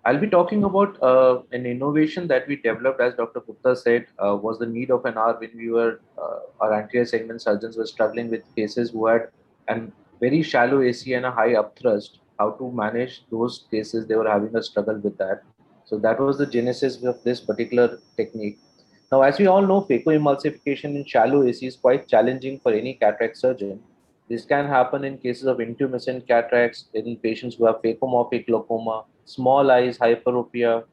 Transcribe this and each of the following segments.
I'll be talking about an innovation that we developed, as Dr. Gupta said, was the need of an hour when our anterior segment surgeons were struggling with cases who had a very shallow AC and a high upthrust. How to manage those cases? They were having a struggle with that. So that was the genesis of this particular technique. Now, as we all know, phacoemulsification in shallow AC is quite challenging for any cataract surgeon. This can happen in cases of intumescent cataracts, in patients who have phacomorphic glaucoma, small eyes, hyperopia,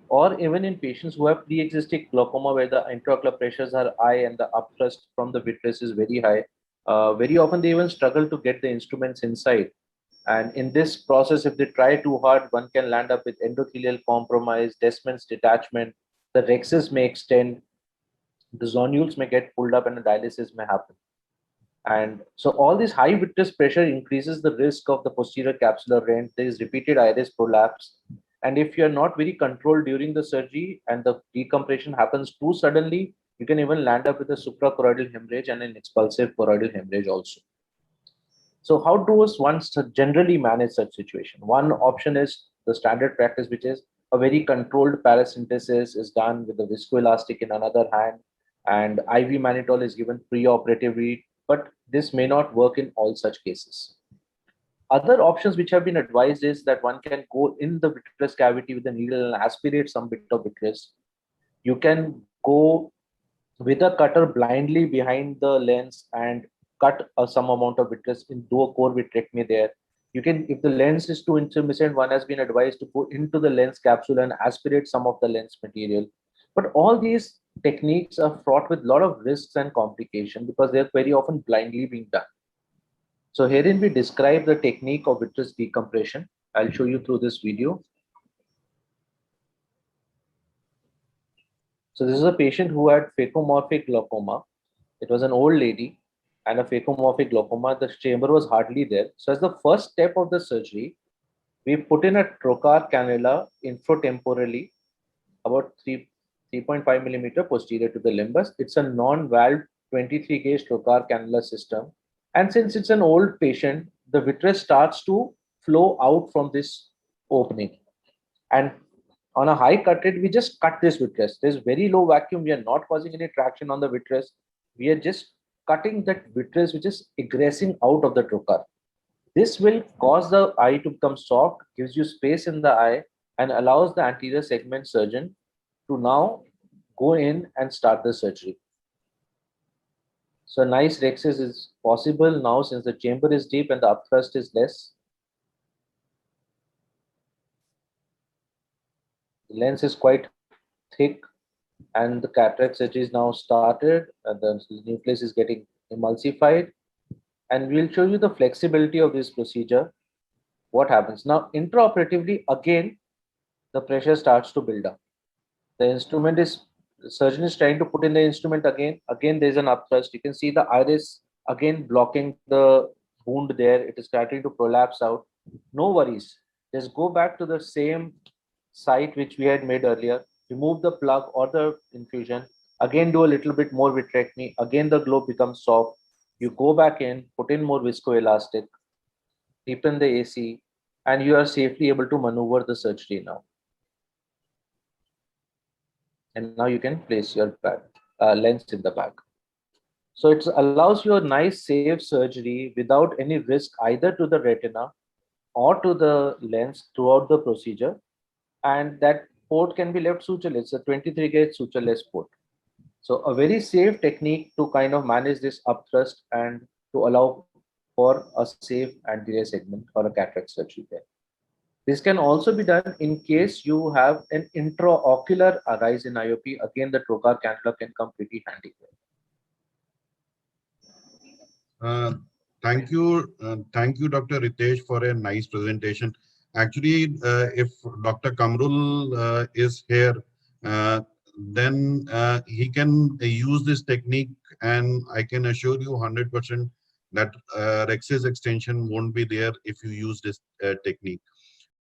or even in patients who have pre-existing glaucoma where the intraocular pressures are high and the upthrust from the vitreous is very high. Very often they even struggle to get the instruments inside. And in this process, if they try too hard, one can land up with endothelial compromise, Descemet's detachment, the rexes may extend, the zonules may get pulled up, and a dialysis may happen. And so all this high vitreous pressure increases the risk of the posterior capsular rent. There is repeated iris prolapse. And if you're not very controlled during the surgery and the decompression happens too suddenly, you can even land up with a suprachoroidal hemorrhage and an expulsive choroidal hemorrhage also. So how does one generally manage such situation? One option is the standard practice, which is a very controlled paracentesis is done with the viscoelastic in another hand, and IV mannitol is given pre-operatively, but this may not work in all such cases. Other options which have been advised is that one can go in the vitreous cavity with a needle and aspirate some bit of vitreous. You can go with a cutter blindly behind the lens and cut some amount of vitreous and do a core vitrectomy there. You can, if the lens is too intermittent, one has been advised to go into the lens capsule and aspirate some of the lens material. But all these techniques are fraught with a lot of risks and complications because they're very often blindly being done. So herein we describe the technique of vitreous decompression. I'll show you through this video. So this is a patient who had phacomorphic glaucoma. It was an old lady and a phacomorphic glaucoma. The chamber was hardly there. So as the first step of the surgery, we put in a trocar cannula infratemporally about 3.5 millimeter posterior to the limbus. It's a non-valved 23 gauge trocar cannula system. And since it's an old patient, the vitreous starts to flow out from this opening. And on a high cut rate, we just cut this vitreous. There's very low vacuum. We are not causing any traction on the vitreous. We are just cutting that vitreous which is egressing out of the trocar. This will cause the eye to become soft, gives you space in the eye, and allows the anterior segment surgeon to now go in and start the surgery. So nice rhexis is possible now since the chamber is deep and the upthrust is less. The lens is quite thick and the cataract surgery is now started and the nucleus is getting emulsified. And we'll show you the flexibility of this procedure. What happens now intraoperatively, again the pressure starts to build up. The surgeon is trying to put in the instrument again there's an upthrust. You can see the iris again blocking the wound there. It is starting to prolapse out. No worries, just go back to the same site which we had made earlier, remove the plug or the infusion, again do a little bit more vitrectomy, again the globe becomes soft. You go back in, put in more viscoelastic, deepen the AC, and you are safely able to maneuver the surgery now. And now you can place your lens in the bag. So it allows you a nice safe surgery without any risk either to the retina or to the lens throughout the procedure. And that port can be left sutureless. It's a 23 gauge sutureless port. So a very safe technique to kind of manage this upthrust and to allow for a safe anterior segment or a cataract surgery there. This can also be done in case you have an intraocular arise in IOP. Again, the trocar cannula can come pretty handy there. Thank you, Dr. Ritesh, for a nice presentation. Actually, if Dr. Kamrul is here, then he can use this technique, and I can assure you 100% that rhexis extension won't be there if you use this technique.